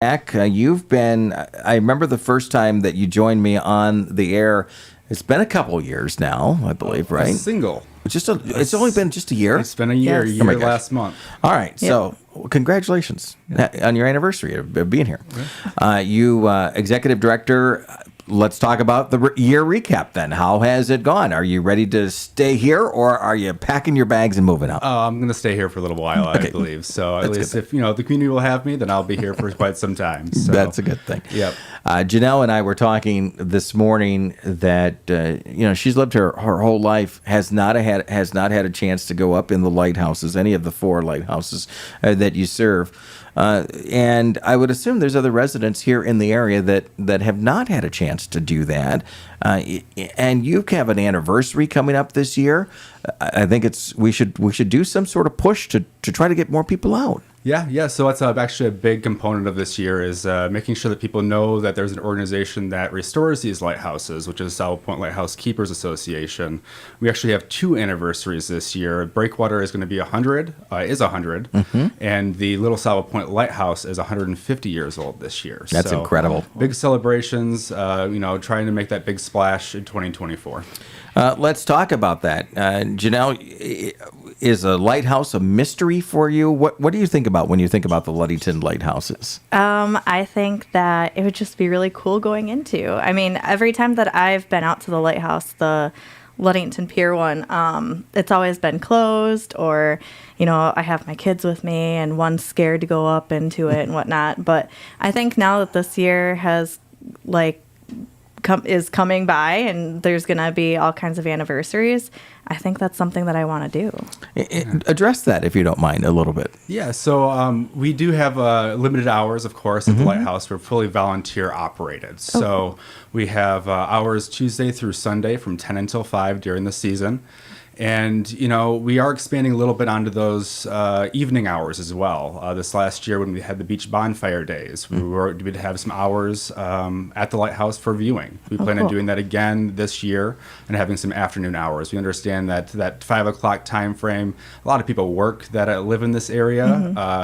Back, I remember the first time that you joined me on the air. It's been a couple years now, I believe, right? Single. It's only been just a year? It's been a year, Yes. last month. All right, so congratulations on your anniversary of being here. You executive director. Let's talk about the year recap then. How has it gone? Are you ready to stay here, or are you packing your bags and moving out? I'm going to stay here for a little while, I believe. So at least if the community will have me, then I'll be here for quite some time. So. That's a good thing. Yep. Janelle and I were talking this morning that she's lived her whole life, has not had a chance to go up in the lighthouses, any of the 4 lighthouses that you serve. And I would assume there's other residents here in the area that have not had a chance to do that. And you have an anniversary coming up this year. I think we should do some sort of push to try to get more people out. Yeah. So that's actually a big component of this year is making sure that people know that there's an organization that restores these lighthouses, which is Sable Point Lighthouse Keepers Association. We actually have 2 anniversaries this year. Breakwater is going to be 100, and the Little Sable Point Lighthouse is 150 years old this year. That's incredible. Big celebrations, trying to make that big splash in 2024. Let's talk about that. Janelle, is a lighthouse a mystery for you? What do you think about when you think about the Ludington lighthouses? I think that it would just be really cool going into. I mean, every time that I've been out to the lighthouse, the Ludington Pier one, it's always been closed, or, I have my kids with me and one's scared to go up into it and whatnot. But I think now that this year has is coming by and there's going to be all kinds of anniversaries, I think that's something that I want to do. Address that, if you don't mind, a little bit. Yeah, so we do have limited hours, of course, at the Lighthouse. We're fully volunteer operated. So we have hours Tuesday through Sunday from 10 until 5 during the season. And, we are expanding a little bit onto those evening hours as well. This last year when we had the beach bonfire days, we'd have some hours at the Lighthouse for viewing. We plan on doing that again this year and having some afternoon hours. We understand that 5 o'clock time frame, a lot of people work that live in this area,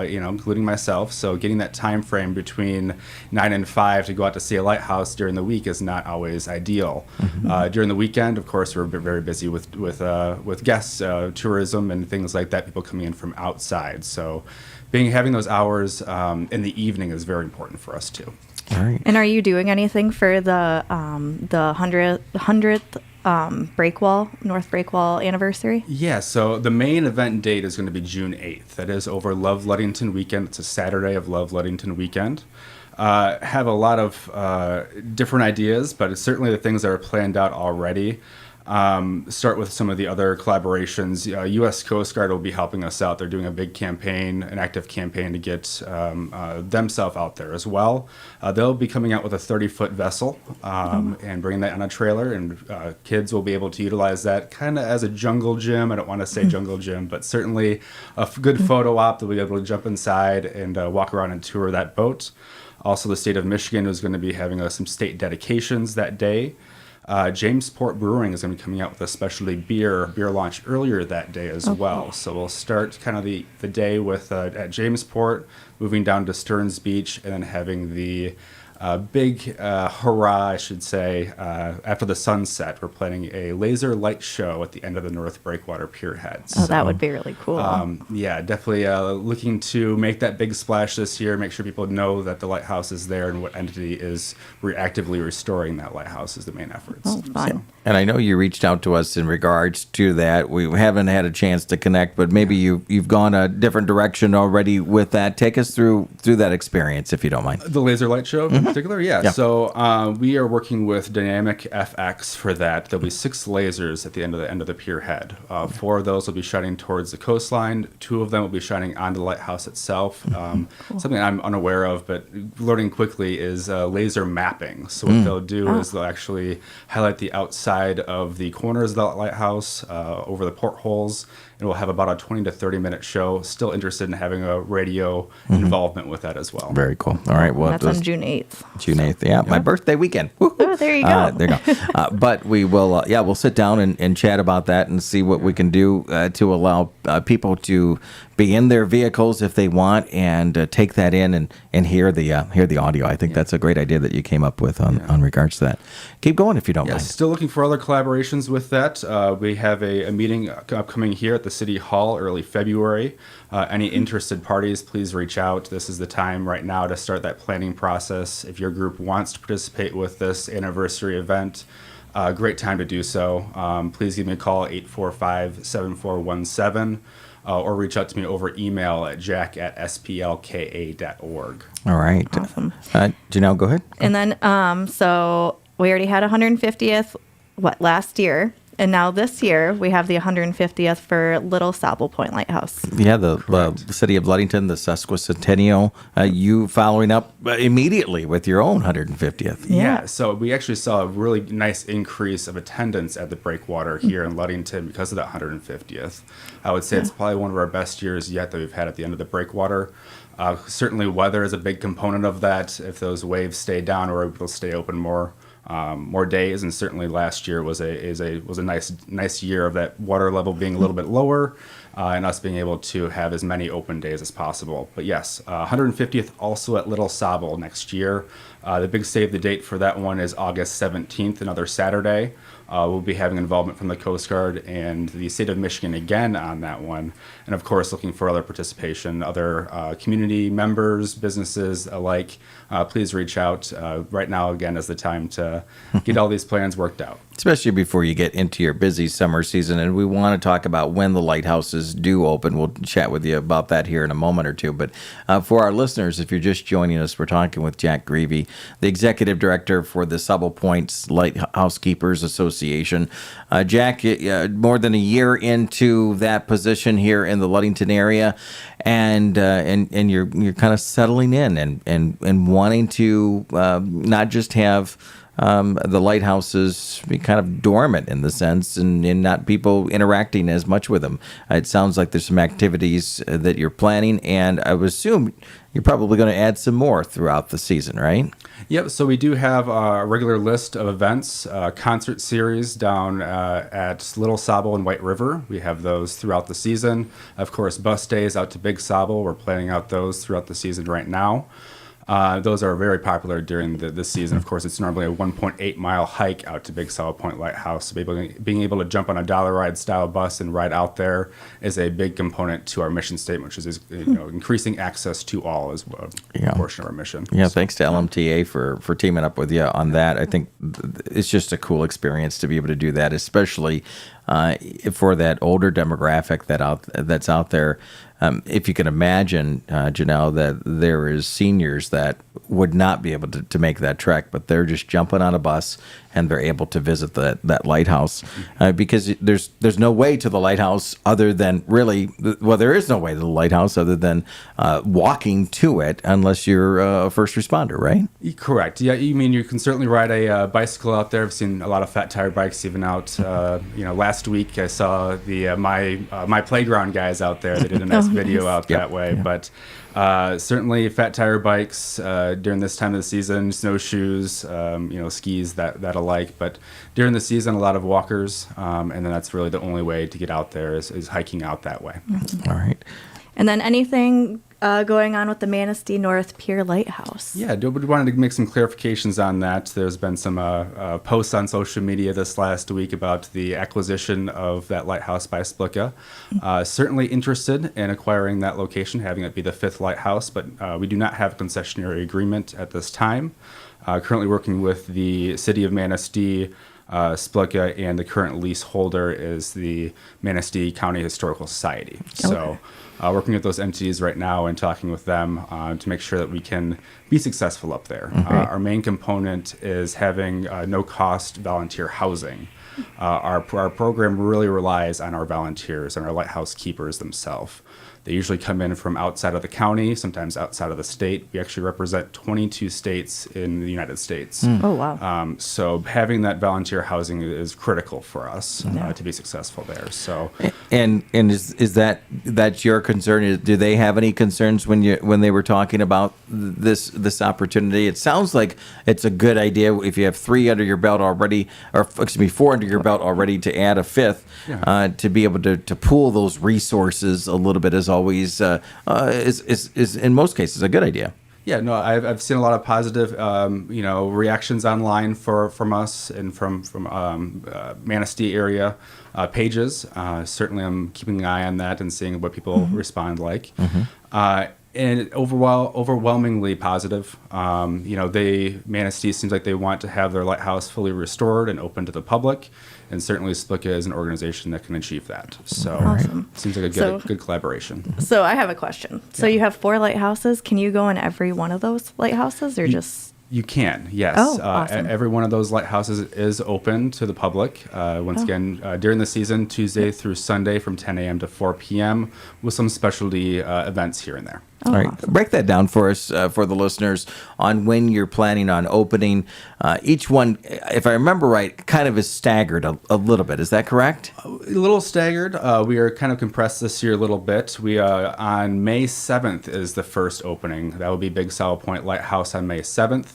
including myself. So getting that time frame between 9 and 5 to go out to see a lighthouse during the week is not always ideal. During the weekend, of course, we're very busy with guests, tourism, and things like that, people coming in from outside. So having those hours in the evening is very important for us too. All right. And are you doing anything for the 100th North Breakwall anniversary? Yeah, so the main event date is going to be June 8th. That is over Love Ludington weekend. It's a Saturday of Love Ludington weekend. Have a lot of different ideas, but it's certainly the things that are planned out already. Start with some of the other collaborations. U.S. Coast Guard will be helping us out. They're doing a big campaign, an active campaign to get themselves out there as well. They'll be coming out with a 30-foot vessel and bringing that on a trailer, and kids will be able to utilize that kind of as a jungle gym. I don't want to say jungle gym, but certainly a good photo op. They'll be able to jump inside and walk around and tour that boat. Also, the state of Michigan is going to be having some state dedications that day. Jamesport Brewing is going to be coming out with a specialty beer launch earlier that day as well. So we'll start kind of the day with at Jamesport, moving down to Stearns Beach, and then having the big hurrah, I should say, after the sunset. We're planning a laser light show at the end of the North Breakwater Pier head. Oh, that would be really cool. Yeah, definitely looking to make that big splash this year, make sure people know that the lighthouse is there and what entity is actively restoring that lighthouse is the main efforts. Oh, fun. And I know you reached out to us in regards to that. We haven't had a chance to connect, but maybe you've gone a different direction already with that. Take us through that experience, if you don't mind. The laser light show in particular? Yeah. So we are working with Dynamic FX for that. There'll be 6 lasers at the end of the pier head. 4 of those will be shining towards the coastline. 2 of them will be shining on the lighthouse itself. Cool. Something I'm unaware of, but learning quickly is laser mapping. So what they'll do is they'll actually highlight the outside of the corners of the lighthouse over the portholes, and we'll have about a 20 to 30-minute show. Still interested in having a radio involvement with that as well. Very cool. All right. Well, That's on June 8th. June 8th. Yeah, my birthday weekend. Woo-hoo. Oh, there you go. There you go. But we will, we'll sit down and chat about that and see what we can do to allow people to be in their vehicles if they want and take that in and hear the audio. I think that's a great idea that you came up with on regards to that. Keep going if you don't mind. Still looking for other collaborations with that. We have a meeting upcoming here at the City Hall early February. Any interested parties, please reach out. This is the time right now to start that planning process. If your group wants to participate with this anniversary event, great time to do so. Please give me a call, 845-7417. Or reach out to me over email at jack@splka.org. All right. Awesome. Janelle, go ahead. And then, so we already had 150th, last year? And now this year, we have the 150th for Little Sable Point Lighthouse. Yeah, the city of Ludington, the sesquicentennial. You following up immediately with your own 150th. Yeah, so we actually saw a really nice increase of attendance at the Breakwater here in Ludington because of that 150th. I would say it's probably one of our best years yet that we've had at the end of the Breakwater. Certainly weather is a big component of that. If those waves stay down, we're able to stay open more days, and certainly last year was a nice year of that water level being a little bit lower, and us being able to have as many open days as possible. But yes, 150th also at Little Sable next year. The big save the date for that one is August 17th, another Saturday. We'll be having involvement from the Coast Guard and the state of Michigan again on that one. And of course, looking for other participation, other community members, businesses alike. Please reach out. Right now, again, is the time to get all these plans worked out. Especially before you get into your busy summer season. And we want to talk about when the lighthouses do open. We'll chat with you about that here in a moment or two. But for our listeners, if you're just joining us, we're talking with Jack Greeve, the executive director for the Sable Point Lighthouse Keepers Association. Jack, more than a year into that position here in the Ludington area, and you're kind of settling in and wanting to not just have the lighthouses be kind of dormant in the sense and not people interacting as much with them. It sounds like there's some activities that you're planning, and I would assume you're probably going to add some more throughout the season, right? Yep, so we do have a regular list of events, concert series down at Little Sable and White River. We have those throughout the season. Of course, bus days out to Big Sable. We're planning out those throughout the season right now. Those are very popular during the season. Of course, it's normally a 1.8-mile hike out to Big Sable Point Lighthouse. So being able to jump on a dollar ride style bus and ride out there is a big component to our mission statement, which is increasing access to all as a portion of our mission. Yeah, thanks to LMTA for teaming up with you on that. I think it's just a cool experience to be able to do that, especially for that older demographic that's out there. If you can imagine, Janelle, that there is seniors that would not be able to make that trek, but they're just jumping on a bus and they're able to visit that lighthouse because there's no way to the lighthouse other than there is no way to the lighthouse other than walking to it unless you're a first responder, right? Correct. Yeah, you can certainly ride a bicycle out there. I've seen a lot of fat tire bikes even out. Last week I saw the my playground guys out there. They did a nice video out that way, but certainly fat tire bikes during this time of the season, snowshoes, skis, that alike. But during the season, a lot of walkers, and then that's really the only way to get out there is hiking out that way. Mm-hmm. All right. And then anything going on with the Manistee North Pier Lighthouse? Yeah, we wanted to make some clarifications on that. There's been some posts on social media this last week about the acquisition of that lighthouse by Splika. Certainly interested in acquiring that location, having it be the 5th lighthouse, but we do not have a concessionary agreement at this time. Currently working with the city of Manistee, Splika, and the current leaseholder is the Manistee County Historical Society. So working with those entities right now and talking with them to make sure that we can be successful up there. Our main component is having no-cost volunteer housing. Our program really relies on our volunteers and our lighthouse keepers themselves. They usually come in from outside of the county, sometimes outside of the state. We actually represent 22 states in the United States. Oh, wow. So having that volunteer housing is critical for us to be successful there. So, And is that's your concern? Do they have any concerns when they were talking about this opportunity? It sounds like it's a good idea if you have 3 under your belt already, or excuse me, 4 under your belt already, to add a 5th, to be able to pool those resources a little bit is always is in most cases a good idea. Yeah, no, I've seen a lot of positive, reactions online from us and from Manistee area pages. Certainly, I'm keeping an eye on that and seeing what people respond like. And overwhelmingly positive. Manistee seems like they want to have their lighthouse fully restored and open to the public, and certainly SPLCA is an organization that can achieve that. So Awesome. Seems like a good collaboration. So I have a question. So you have 4 lighthouses. Can you go in every one of those lighthouses, or just? You can, yes. Oh, awesome. Every one of those lighthouses is open to the public. Once again, during the season, Tuesday through Sunday from 10 a.m. to 4 p.m. with some specialty events here and there. All right, break that down for us, for the listeners, on when you're planning on opening. Each one, if I remember right, kind of is staggered a little bit. Is that correct? A little staggered. We are kind of compressed this year a little bit. We on May 7th is the first opening. That will be Big Sable Point Lighthouse on May 7th.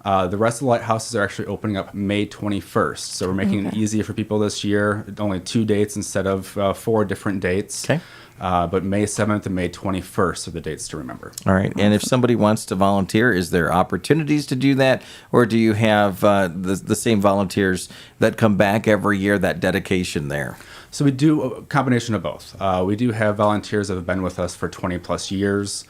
The rest of the lighthouses are actually opening up May 21st. So we're making it easier for people this year. Only 2 dates instead of 4 different dates. Okay. But May 7th and May 21st are the dates to remember. All right. And if somebody wants to volunteer, is there opportunities to do that? Or do you have the same volunteers that come back every year, that dedication there? So we do a combination of both. We do have volunteers that have been with us for 20 plus years.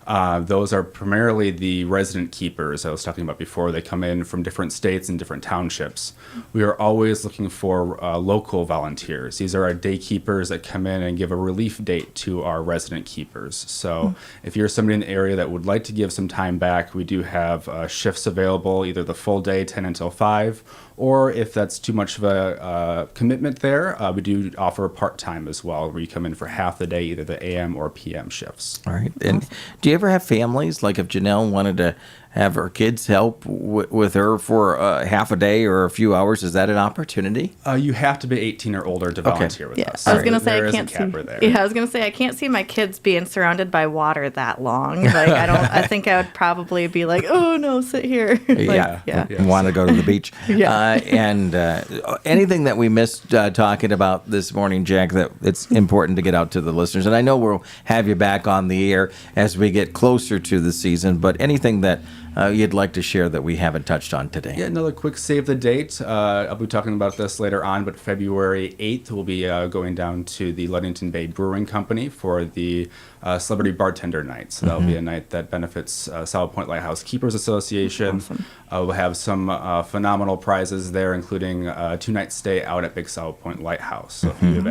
Those are primarily the resident keepers I was talking about before. They come in from different states and different townships. We are always looking for local volunteers. These are our day keepers that come in and give a relief date to our resident keepers. So if you're somebody in the area that would like to give some time back, we do have shifts available, either the full day, 10 until 5, or if that's too much of a commitment there, we do offer part-time as well, where you come in for half the day, either the AM or PM shifts. All right. And do you ever have families, like if Janelle wanted to have her kids help with her for half a day or a few hours, is that an opportunity? You have to be 18 or older to volunteer with us. I was gonna say There I is a can't see. capper there. Yeah, I was gonna say I can't see my kids being surrounded by water that long. Like I don't. I think I would probably be like, oh no, sit here. Like, Yeah. Want to go to the beach. And anything that we missed talking about this morning, Jack, that it's important to get out to the listeners. And I know we'll have you back on the air as we get closer to the season, but anything that you'd like to share that we haven't touched on today? Yeah, another quick save the date. I'll be talking about this later on, but February 8th, we'll be going down to the Ludington Bay Brewing Company for the Celebrity Bartender Night. So that'll be a night that benefits Sable Point Lighthouse Keepers Association. Awesome. We'll have some phenomenal prizes there, including a 2-night stay out at Big Sable Point Lighthouse. So if you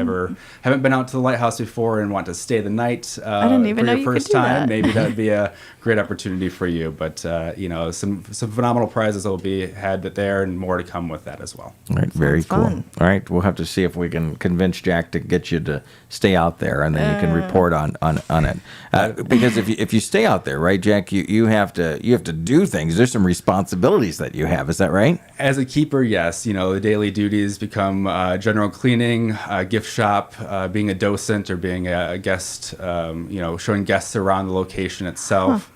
haven't been out to the lighthouse before and want to stay the night I didn't even for know your you could first do time, that. maybe that would be a great opportunity for you. But some phenomenal prizes will be had there, and more to come with that as well. All right, very Sounds cool. fun. All right, we'll have to see if we can convince Jack to get you to stay out there, and then you can report on it. Because if you stay out there, right, Jack, you have to do things. There's some responsibilities that you have. Is that right? As a keeper, yes. The daily duties become general cleaning, gift shop, being a docent, or being a guest. Showing guests around the location itself.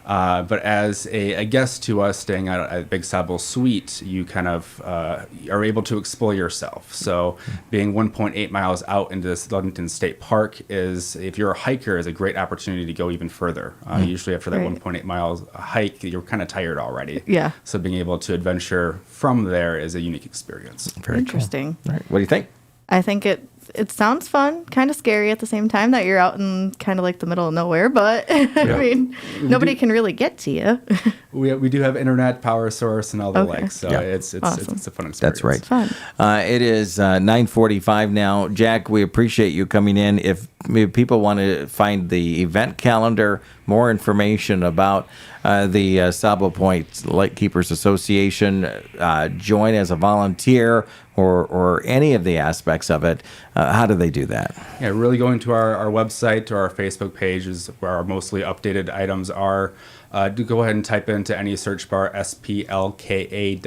But as a guest to us staying out at Big Sable Suite, you kind of are able to explore yourself. So being 1.8 miles out into this Ludington State Park if you're a hiker, is a great opportunity to go even further. Usually after that Right. 1.8 miles hike, you're kind of tired already. Yeah. So being able to adventure from there is a unique experience. Very Interesting. Cool. All right, what do you think? I think it sounds fun, kind of scary at the same time that you're out in kind of like the middle of nowhere, but I mean, nobody can really get to you. We do have internet, power source, and all the Okay. like, so Yeah. it's Awesome. a fun experience. That's right. Fun. It is 9:45 now. Jack, we appreciate you coming in. If people want to find the event calendar, more information about the Sable Point Lightkeepers Association, join as a volunteer, or any of the aspects of it, how do they do that? Yeah, really going to our website, to our Facebook page is where our mostly updated items are. Do go ahead and type into any search bar splka.org.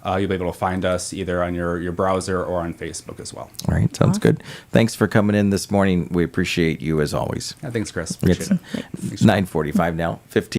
You'll be able to find us either on your browser or on Facebook as well. All right, sounds good. Thanks for coming in this morning. We appreciate you as always. Yeah, thanks, Chris. Appreciate It's it. 9:45 now, 15.